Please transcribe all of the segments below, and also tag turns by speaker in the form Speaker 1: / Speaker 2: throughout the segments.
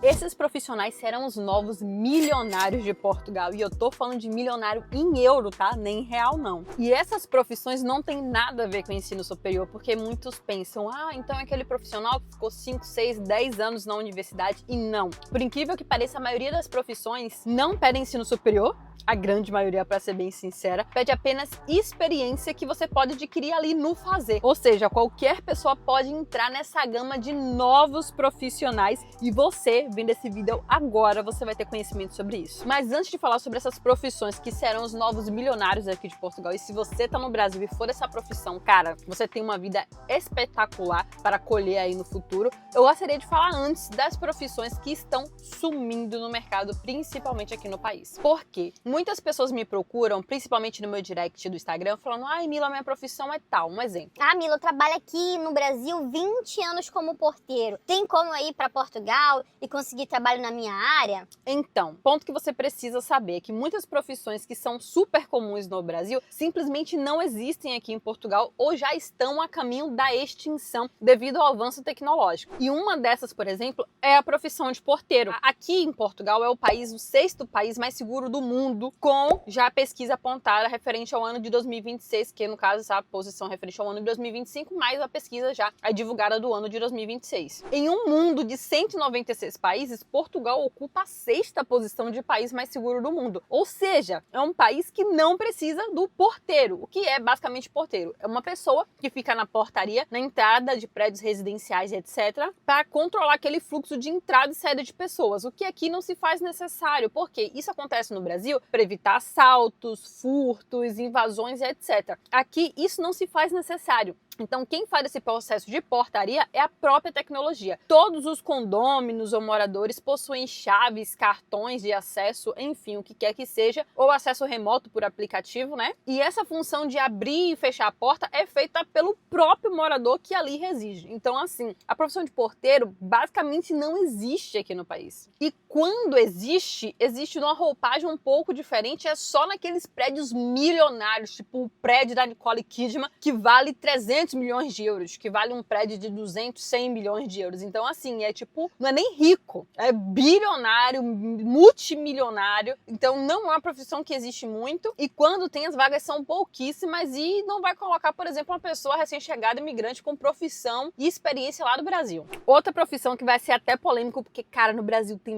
Speaker 1: Esses profissionais serão os novos milionários de Portugal. E eu tô falando de milionário em euro, tá? Nem em real, não. E essas profissões não tem nada a ver com o ensino superior, porque muitos pensam, então é aquele profissional que ficou 5, 6, 10 anos na universidade. E não. Por incrível que pareça, a maioria das profissões não pede ensino superior. A grande maioria, para ser bem sincera, pede apenas experiência que você pode adquirir ali no fazer. Ou seja, qualquer pessoa pode entrar nessa gama de novos profissionais e você, vendo esse vídeo agora, você vai ter conhecimento sobre isso. Mas antes de falar sobre essas profissões que serão os novos milionários aqui de Portugal, e se você tá no Brasil e for essa profissão, cara, você tem uma vida espetacular para colher aí no futuro, eu gostaria de falar antes das profissões que estão sumindo no mercado, principalmente aqui no país. Por quê? Muitas pessoas me procuram, principalmente no meu direct do Instagram, falando, Mila, minha profissão é tal. Um exemplo.
Speaker 2: Mila, eu trabalho aqui no Brasil 20 anos como porteiro. Tem como eu ir para Portugal e conseguir trabalho na minha área?
Speaker 1: Então, ponto que você precisa saber é que muitas profissões que são super comuns no Brasil simplesmente não existem aqui em Portugal ou já estão a caminho da extinção devido ao avanço tecnológico. E uma dessas, por exemplo, é a profissão de porteiro. Aqui em Portugal é o sexto país mais seguro do mundo, com já a pesquisa apontada referente ao ano de 2026, que no caso essa posição referente ao ano de 2025, mais a pesquisa já é divulgada do ano de 2026. Em um mundo de 196 países, Portugal ocupa a sexta posição de país mais seguro do mundo. Ou seja, é um país que não precisa do porteiro. O que é basicamente porteiro? É uma pessoa que fica na portaria, na entrada de prédios residenciais, etc., para controlar aquele fluxo de entrada e saída de pessoas, o que aqui não se faz necessário, porque isso acontece no Brasil para evitar assaltos, furtos, invasões, etc. Aqui isso não se faz necessário. Então, quem faz esse processo de portaria é a própria tecnologia. Todos os condôminos ou moradores possuem chaves, cartões de acesso, enfim, o que quer que seja, ou acesso remoto por aplicativo, né? E essa função de abrir e fechar a porta é feita pelo próprio morador que ali reside. Então, assim, a profissão de porteiro basicamente não existe aqui no país. E quando existe numa roupagem um pouco diferente, é só naqueles prédios milionários, tipo o prédio da Nicole Kidman, que vale 300 milhões de euros, que vale um prédio de 200, 100 milhões de euros. Então, assim, é tipo, não é nem rico, é bilionário, multimilionário. Então, não é uma profissão que existe muito. E quando tem, as vagas são pouquíssimas e não vai colocar, por exemplo, uma pessoa recém-chegada, imigrante, com profissão e experiência lá do Brasil. Outra profissão que vai ser até polêmico, porque, cara, no Brasil tem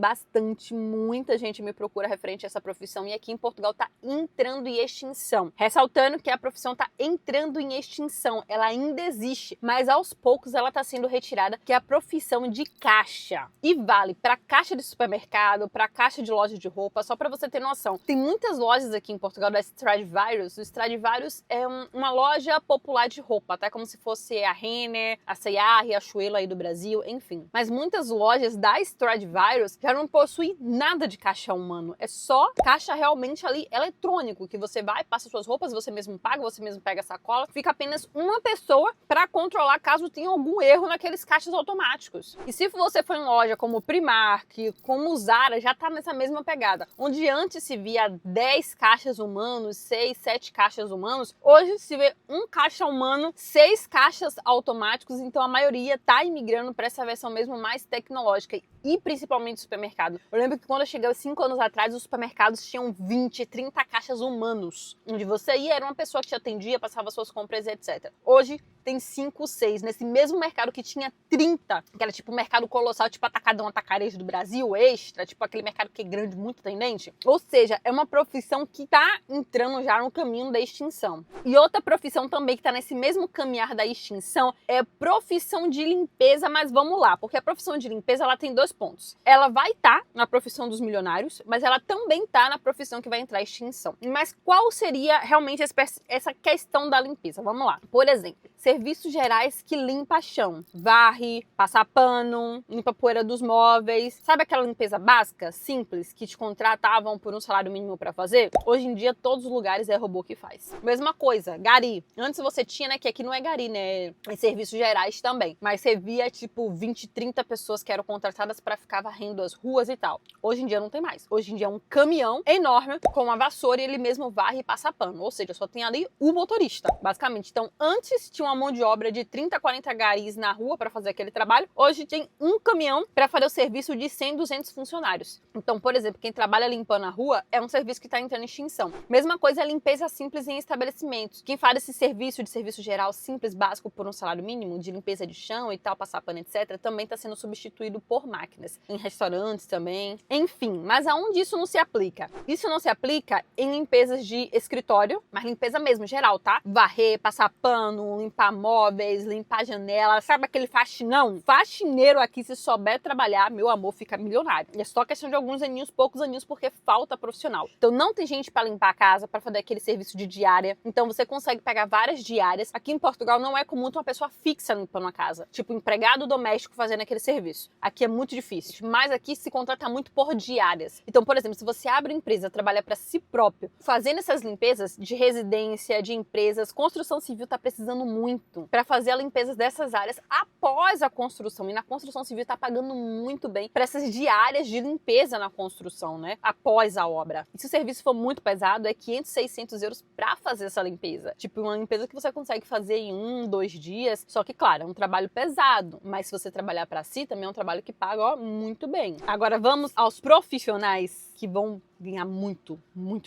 Speaker 1: muita gente me procura referente a essa profissão e aqui em Portugal tá entrando em extinção. Ressaltando que a profissão tá entrando em extinção, ela ainda existe, mas aos poucos ela está sendo retirada, que é a profissão de caixa. E vale para caixa de supermercado, para caixa de loja de roupa, só para você ter noção. Tem muitas lojas aqui em Portugal da Stradivarius. O Stradivarius é uma loja popular de roupa, tá? Como se fosse a Renner, a C&A, a Riachuelo aí do Brasil, enfim. Mas muitas lojas da Stradivarius já não possuem nada de caixa humano. É só caixa realmente ali eletrônico, que você vai, passa suas roupas, você mesmo paga, você mesmo pega a sacola. Fica apenas uma pessoa para controlar caso tenha algum erro naqueles caixas automáticos. E se você for em loja como Primark, como Zara, já tá nessa mesma pegada. Onde antes se via 10 caixas humanos, 6, 7 caixas humanos, hoje se vê um caixa humano, 6 caixas automáticos, então a maioria tá imigrando para essa versão mesmo mais tecnológica. E principalmente supermercado. Eu lembro que quando eu cheguei 5 anos atrás, os supermercados tinham 20, 30 caixas humanos. Onde você ia, era uma pessoa que te atendia, passava suas compras, etc. Hoje tem 5, 6. Nesse mesmo mercado que tinha 30, que era tipo um mercado colossal, tipo Atacadão, Atacarejo do Brasil, Extra, tipo aquele mercado que é grande, muito tendente. Ou seja, é uma profissão que tá entrando já no caminho da extinção. E outra profissão também que tá nesse mesmo caminhar da extinção é profissão de limpeza, mas vamos lá, porque a profissão de limpeza ela tem 2 pontos. Ela vai estar na profissão dos milionários, mas ela também tá na profissão que vai entrar em extinção. Mas qual seria realmente essa questão da limpeza? Vamos lá. Por exemplo, serviços gerais que limpa chão, varre, passa pano, limpa poeira dos móveis. Sabe aquela limpeza básica, simples, que te contratavam por um salário mínimo para fazer? Hoje em dia, todos os lugares é robô que faz. Mesma coisa, gari. Antes você tinha, né, que aqui não é gari, né, é serviços gerais também. Mas você via, tipo, 20, 30 pessoas que eram contratadas para ficar varrendo as ruas e tal. Hoje em dia não tem mais. Hoje em dia é um caminhão enorme com uma vassoura e ele mesmo varre e passa pano. Ou seja, só tem ali o motorista, basicamente. Então, antes tinha uma mão de obra de 30, 40 garis na rua para fazer aquele trabalho, hoje tem um caminhão para fazer o serviço de 100, 200 funcionários. Então, por exemplo, quem trabalha limpando a rua é um serviço que está entrando em extinção. Mesma coisa é limpeza simples em estabelecimentos. Quem faz esse serviço de serviço geral simples, básico, por um salário mínimo, de limpeza de chão e tal, passar pano, etc., também está sendo substituído por máquinas. Em restaurantes também. Enfim, mas aonde isso não se aplica? Isso não se aplica em limpezas de escritório, mas limpeza mesmo, geral, tá? Varrer, passar pano, limpar móveis, limpar janela. Sabe aquele faxinão? Faxineiro aqui, se souber trabalhar, meu amor, fica milionário. E é só questão de alguns aninhos, poucos aninhos, porque falta profissional. Então não tem gente para limpar a casa, para fazer aquele serviço de diária. Então você consegue pegar várias diárias. Aqui em Portugal não é comum ter uma pessoa fixa limpando a casa. Tipo, empregado doméstico fazendo aquele serviço. Aqui é muito difícil. Mas aqui se contrata muito por diárias. Então, por exemplo, se você abre empresa, trabalha para si próprio, fazendo essas limpezas de residência, de empresas, construção civil tá precisando muito para fazer a limpeza dessas áreas após a construção. E na construção civil tá pagando muito bem para essas diárias de limpeza na construção, né? Após a obra. E se o serviço for muito pesado, é 500, 600 euros para fazer essa limpeza. Tipo, uma limpeza que você consegue fazer em 1, 2 dias. Só que, claro, é um trabalho pesado. Mas se você trabalhar para si, também é um trabalho que paga, ó, muito bem. Agora vamos aos profissionais que vão ganhar muito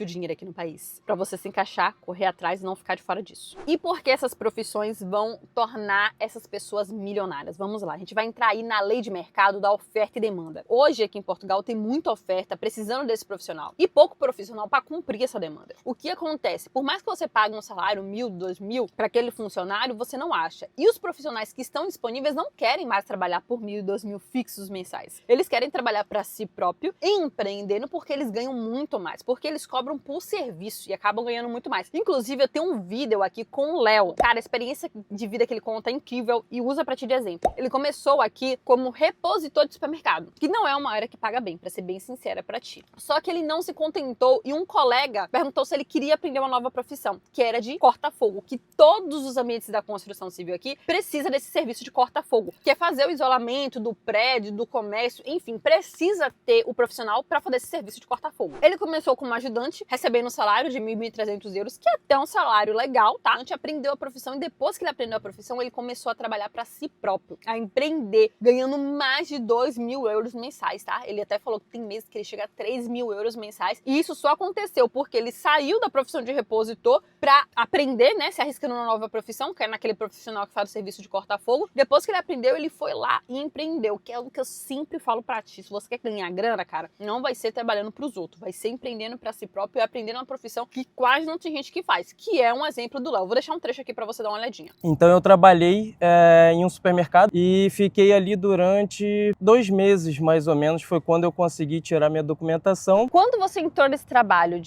Speaker 1: dinheiro aqui no país. Para você se encaixar, correr atrás e não ficar de fora disso. E por que essas profissões vão tornar essas pessoas milionárias? Vamos lá, a gente vai entrar aí na lei de mercado da oferta e demanda. Hoje aqui em Portugal tem muita oferta precisando desse profissional e pouco profissional para cumprir essa demanda. O que acontece? Por mais que você pague um salário 1.000, 2.000 para aquele funcionário, você não acha. E os profissionais que estão disponíveis não querem mais trabalhar por 1.000, 2.000 fixos mensais. Eles querem trabalhar para si próprio, empreendendo, porque eles ganham muito mais, porque eles cobram por serviço e acabam ganhando muito mais. Inclusive, eu tenho um vídeo aqui com o Léo. Cara, a experiência de vida que ele conta é incrível e usa pra ti de exemplo. Ele começou aqui como repositor de supermercado, que não é uma área que paga bem, pra ser bem sincera pra ti. Só que ele não se contentou e um colega perguntou se ele queria aprender uma nova profissão, que era de corta-fogo, que todos os ambientes da construção civil aqui precisa desse serviço de corta-fogo, que é fazer o isolamento do prédio, do comércio, enfim, precisa ter o profissional pra fazer esse serviço de corta-fogo. Ele começou como ajudante, recebendo um salário de 1.300 euros, que é até um salário legal, tá? A gente aprendeu a profissão e depois que ele aprendeu a profissão, ele começou a trabalhar para si próprio, a empreender, ganhando mais de 2.000 euros mensais, tá? Ele até falou que tem meses que ele chega a 3.000 euros mensais e isso só aconteceu porque ele saiu da profissão de repositor para aprender, né? Se arriscando numa nova profissão, que é naquele profissional que faz o serviço de corta-fogo. Depois que ele aprendeu, ele foi lá e empreendeu, que é o que eu sempre falo pra ti. Se você quer ganhar grana, cara, não vai ser trabalhando pros outros, vai ser empreendendo para si próprio e aprendendo uma profissão que quase não tem gente que faz, que é um exemplo do Léo. Vou deixar um trecho aqui para você dar uma olhadinha.
Speaker 3: Então eu trabalhei em um supermercado e fiquei ali durante 2 meses, mais ou menos, foi quando eu consegui tirar minha documentação.
Speaker 1: Quando você entrou nesse trabalho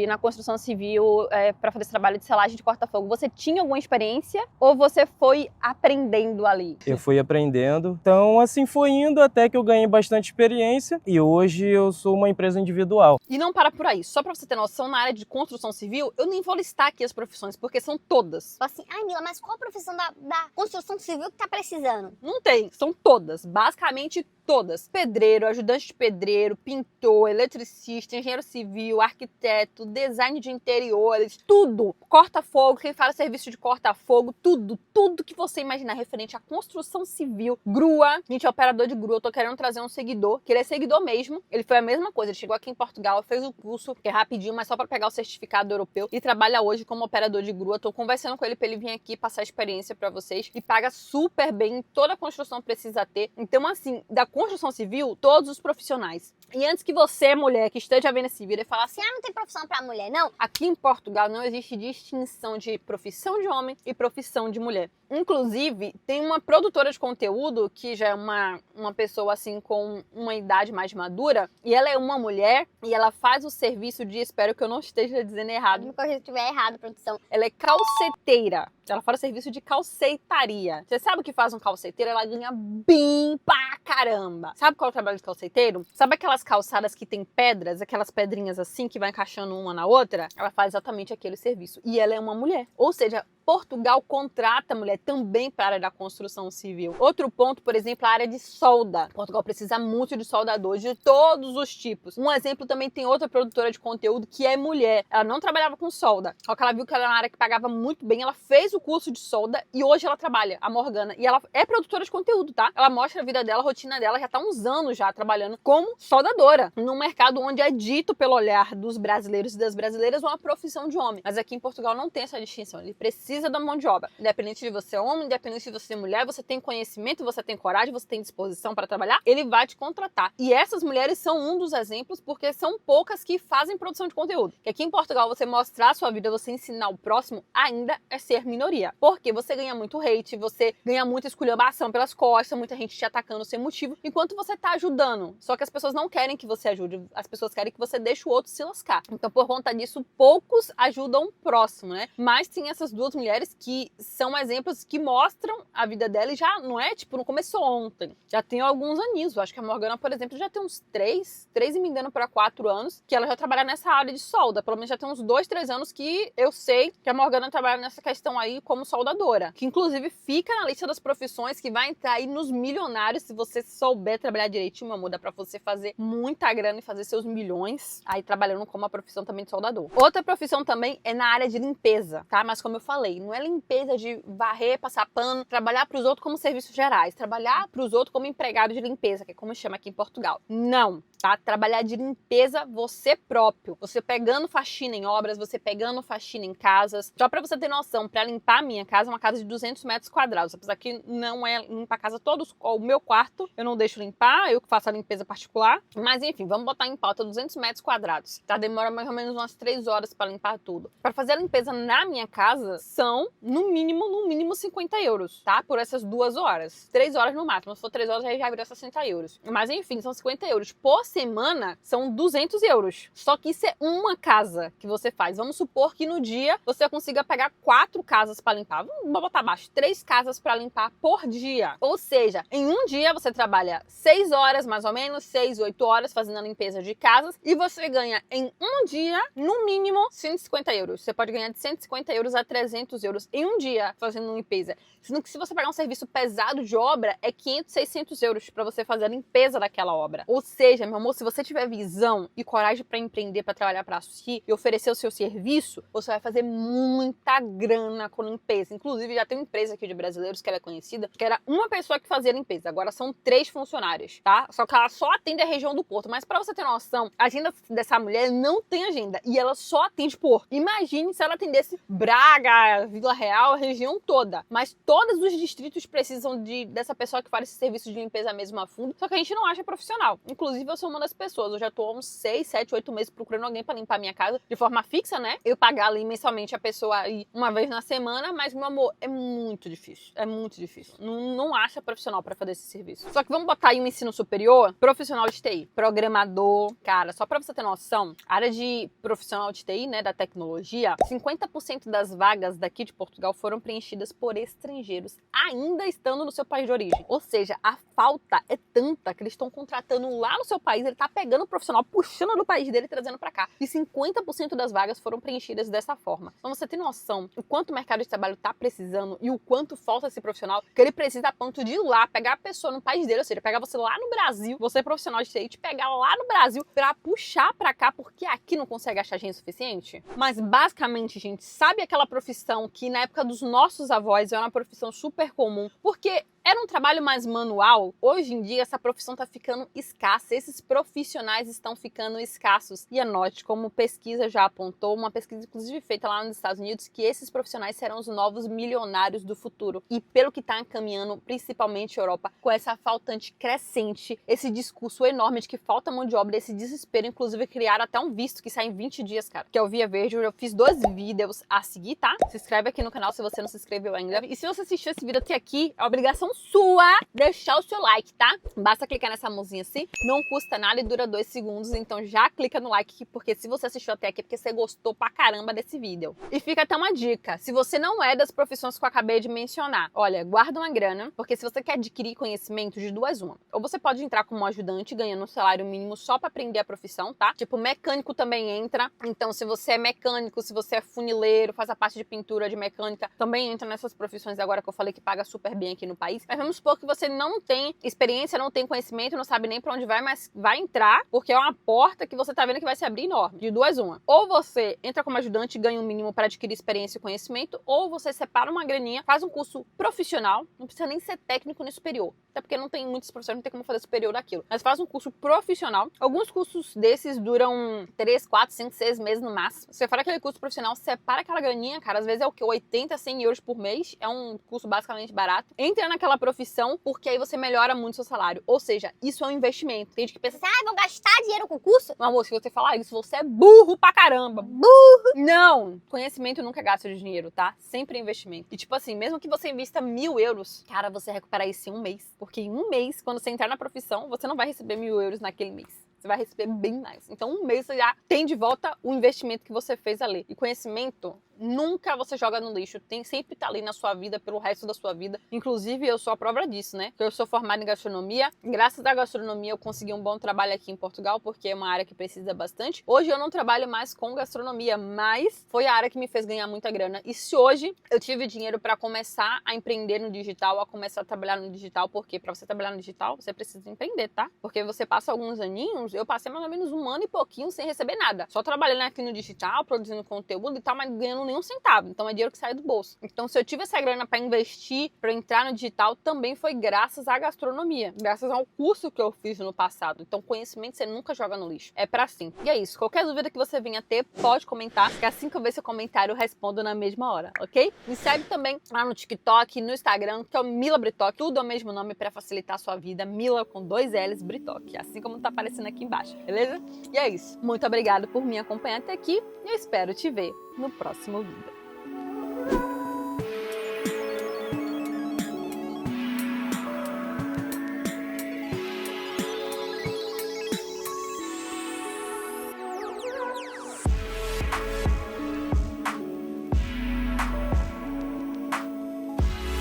Speaker 1: na construção civil, para fazer esse trabalho de selagem de corta-fogo, você tinha alguma experiência ou você foi aprendendo ali?
Speaker 3: Eu fui aprendendo. Então assim foi indo até que eu ganhei bastante experiência e hoje eu sou uma empresa individual.
Speaker 1: E não para por aí. Só pra você ter noção, na área de construção civil, eu nem vou listar aqui as profissões, porque são todas.
Speaker 2: Assim, ai Mila, mas qual a profissão da construção civil que tá precisando?
Speaker 1: Não tem, são todas. Basicamente todas. Pedreiro, ajudante de pedreiro, pintor, eletricista, engenheiro civil, arquiteto, design de interiores, tudo. Corta-fogo, quem faz serviço de corta-fogo, tudo que você imaginar referente à construção civil. Grua, gente, é operador de grua, eu tô querendo trazer um seguidor, que ele é seguidor mesmo. Ele foi a mesma coisa, ele chegou aqui em Portugal, fez o curso, que é rapidinho, mas só para pegar o certificado europeu, e trabalha hoje como operador de grua. Tô conversando com ele para ele vir aqui passar a experiência para vocês e paga super bem, toda a construção precisa ter. Então, assim, da construção civil, todos os profissionais. E antes que você, mulher, que esteja vendo esse vídeo e falar assim,
Speaker 2: Não tem profissão pra mulher, não?
Speaker 1: aqui em Portugal não existe distinção de profissão de homem e profissão de mulher. Inclusive, tem uma produtora de conteúdo que já é uma pessoa assim com uma idade mais madura, e ela é uma mulher e ela faz o serviço de, espero que eu não esteja dizendo errado,
Speaker 2: Me corrija se estiver errado, produção.
Speaker 1: ela é calceteira. Ela faz o serviço de calceitaria. Você sabe o que faz um calceteiro? Ela ganha bem pra caramba. Sabe qual é o trabalho de calceteiro? Sabe aquelas calçadas que tem pedras, aquelas pedrinhas assim que vai encaixando uma na outra? Ela faz exatamente aquele serviço. E ela é uma mulher. Ou seja, Portugal contrata mulher também para a área da construção civil. Outro ponto, por exemplo, a área de solda. Portugal precisa muito de soldadores de todos os tipos. Um exemplo também tem outra produtora de conteúdo que é mulher. Ela não trabalhava com solda, só que ela viu que era uma área que pagava muito bem, ela fez o curso de solda e hoje ela trabalha, a Morgana, e ela é produtora de conteúdo, tá? Ela mostra a vida dela, a rotina dela, já tá há uns anos já trabalhando como soldadora, num mercado onde é dito pelo olhar dos brasileiros e das brasileiras uma profissão de homem. Mas aqui em Portugal não tem essa distinção, ele precisa da mão de obra. Independente de você ser homem, independente de você ser mulher, você tem conhecimento, você tem coragem, você tem disposição para trabalhar, ele vai te contratar. E essas mulheres são um dos exemplos, porque são poucas que fazem produção de conteúdo. Que aqui em Portugal você mostrar a sua vida, você ensinar o próximo, ainda é ser minoria. Porque você ganha muito hate, você ganha muita esculhambação pelas costas, muita gente te atacando sem motivo, enquanto você tá ajudando. Só que as pessoas não querem que você ajude, as pessoas querem que você deixe o outro se lascar. Então, por conta disso, poucos ajudam o próximo, né? Mas tem essas duas mulheres que são exemplos que mostram a vida dela e já não é, tipo, não começou ontem. Já tem alguns aninhos. Eu acho que a Morgana, por exemplo, já tem uns 3 e me engano para 4 anos que ela já trabalha nessa área de solda. Pelo menos já tem uns 2, 3 anos que eu sei que a Morgana trabalha nessa questão aí como soldadora. Que inclusive fica na lista das profissões que vai entrar aí nos milionários se você souber trabalhar direitinho, meu amor. Dá pra você fazer muita grana e fazer seus milhões aí trabalhando como a profissão também de soldador. Outra profissão também é na área de limpeza, tá? Mas como eu falei, não é limpeza de varrer, passar pano, trabalhar pros outros como serviços gerais, trabalhar pros outros como empregado de limpeza, que é como chama aqui em Portugal. Não, tá? Trabalhar de limpeza você próprio. Você pegando faxina em obras, você pegando faxina em casas. Só pra você ter noção, pra limpar a minha casa, uma casa de 200 metros quadrados. Apesar que não é limpar a casa todos, o meu quarto eu não deixo limpar, eu que faço a limpeza particular. Mas enfim, vamos botar em pauta 200 metros quadrados. Tá? Demora mais ou menos umas 3 horas pra limpar tudo. Pra fazer a limpeza na minha casa, são no mínimo 50 euros, tá? Por essas 2 horas. 3 horas no máximo. Se for 3 horas, aí já vira 60 euros. Mas enfim, são 50 euros. Por semana, são 200 euros. Só que isso é uma casa que você faz. Vamos supor que no dia você consiga pegar 4 casas pra limpar. Vamos botar abaixo. 3 casas pra limpar por dia. Ou seja, em um dia você trabalha 6 horas, mais ou menos, 6, 8 horas fazendo a limpeza de casas e você ganha em um dia, no mínimo, 150 euros. Você pode ganhar de 150 euros a 300 euros em um dia fazendo limpeza. Sendo que se você pegar um serviço pesado de obra, é 500, 600 euros pra você fazer a limpeza daquela obra. Ou seja, meu amor, se você tiver visão e coragem pra empreender, pra trabalhar pra si e oferecer o seu serviço, você vai fazer muita grana com limpeza. Inclusive, já tem uma empresa aqui de brasileiros que ela é conhecida, que era uma pessoa que fazia limpeza. Agora são 3 funcionários, tá? Só que ela só atende a região do Porto. Mas pra você ter noção, a agenda dessa mulher não tem agenda. E ela só atende Porto. Imagine se ela atendesse Braga, Vila Real, a região toda. Mas todos os distritos precisam dessa pessoa que faz esse serviço de limpeza mesmo a fundo. Só que a gente não acha profissional. Inclusive, eu sou uma das pessoas. Eu já tô há uns 6, 7, 8 meses procurando alguém pra limpar minha casa de forma fixa, né? Eu pagar ali mensalmente a pessoa aí uma vez na semana. Mas, meu amor, é muito difícil. É muito difícil. Não acha profissional pra fazer esse serviço. Só que vamos botar aí um ensino superior, profissional de TI, programador. Cara, só pra você ter noção, a área de profissional de TI, né, da tecnologia, 50% das vagas daqui de Portugal foram preenchidas por estrangeiros, ainda estando no seu país de origem. Ou seja, a falta é tanta que eles estão contratando lá no seu país, ele tá pegando o profissional, puxando do país dele e trazendo pra cá. E 50% das vagas foram preenchidas dessa forma. Então você tem noção o quanto o mercado de trabalho tá precisando e o quanto falta esse profissional, que ele precisa a ponto de ir lá, pegar a pessoa no país dele, ou seja, pegar você lá no Brasil, você é profissional de TI, te pegar lá no Brasil pra puxar pra cá, porque aqui não consegue achar gente suficiente. Mas basicamente, gente, sabe aquela profissão que na época dos nossos avós era uma profissão super comum, porque era um trabalho mais manual? Hoje em dia essa profissão tá ficando escassa, esses profissionais estão ficando escassos. E anote, como pesquisa já apontou, uma pesquisa inclusive feita lá nos Estados Unidos, que esses profissionais serão os novos milionários do futuro. E pelo que tá encaminhando, principalmente a Europa, com essa faltante crescente, esse discurso enorme de que falta mão de obra, esse desespero, inclusive criaram até um visto que sai em 20 dias, cara, que é o Via Verde. Eu fiz 2 vídeos a seguir, tá? Se inscreve aqui no canal se você não se inscreveu ainda. E se você assistiu esse vídeo até aqui, é obrigação sua deixar o seu like, tá? Basta clicar nessa mãozinha assim, não custa nada e dura 2 segundos, então já clica no like, porque se você assistiu até aqui é porque você gostou pra caramba desse vídeo. E fica até uma dica, se você não é das profissões que eu acabei de mencionar, olha, guarda uma grana, porque se você quer adquirir conhecimento de duas uma, ou você pode entrar como ajudante ganhando um salário mínimo só pra aprender a profissão, tá? Tipo, mecânico também entra, então se você é mecânico, se você é funileiro, faz a parte de pintura, de mecânica, também entra nessas profissões agora que eu falei que paga super bem aqui no país. Mas vamos supor que você não tem experiência, não tem conhecimento, não sabe nem pra onde vai, mas vai entrar, porque é uma porta que você tá vendo que vai se abrir enorme. De duas uma. Ou você entra como ajudante e ganha um mínimo para adquirir experiência e conhecimento, ou você separa uma graninha, faz um curso profissional, não precisa nem ser técnico nem superior. Até porque não tem muitos professores, não tem como fazer superior daquilo. Mas faz um curso profissional. Alguns cursos desses duram 3, 4, 5, 6 meses no máximo. Você faz aquele curso profissional, separa aquela graninha, cara, às vezes é o que? 80, 100 euros por mês. É um curso basicamente barato. Entra naquela profissão, porque aí você melhora muito o seu salário. Ou seja, isso é um investimento. Tem gente que pensa assim,
Speaker 2: Ah, vou gastar dinheiro com curso?
Speaker 1: meu amor, se você falar isso, você é burro pra caramba.
Speaker 2: Burro!
Speaker 1: Não! Conhecimento nunca gasta de dinheiro, tá? Sempre é investimento. E tipo assim, mesmo que você invista 1.000 euros, cara, você recupera isso em um mês. Porque em um mês, quando você entrar na profissão, você não vai receber 1.000 euros naquele mês. Você vai receber bem mais. Então, um mês você já tem de volta o investimento que você fez ali. E conhecimento, nunca você joga no lixo. Sempre tá ali na sua vida, pelo resto da sua vida. Inclusive, eu sou a prova disso, né? Eu sou formada em gastronomia. Graças à gastronomia, eu consegui um bom trabalho aqui em Portugal, porque é uma área que precisa bastante. Hoje, eu não trabalho mais com gastronomia, mas foi a área que me fez ganhar muita grana. E se hoje eu tive dinheiro para começar a empreender no digital, a começar a trabalhar no digital, porque para você trabalhar no digital, você precisa empreender, tá? Porque você passa alguns aninhos, eu passei mais ou menos 1 ano e pouquinho sem receber nada. Só trabalhando aqui no digital, produzindo conteúdo e tal, mas ganhando nenhum centavo. Então é dinheiro que sai do bolso. Então se eu tive essa grana para investir, para entrar no digital, também foi graças à gastronomia. Graças ao curso que eu fiz no passado. Então conhecimento você nunca joga no lixo. É pra sim. E é isso. Qualquer dúvida que você venha ter, pode comentar. Que assim que eu ver seu comentário, eu respondo na mesma hora, ok? Me segue também lá no TikTok, no Instagram, que é o Mila Britoque. Tudo é o mesmo nome para facilitar a sua vida. Mila com 2 L's Britoque. Assim como tá aparecendo aqui embaixo. Beleza? E é isso. Muito obrigada por me acompanhar até aqui e eu espero te ver no próximo vídeo.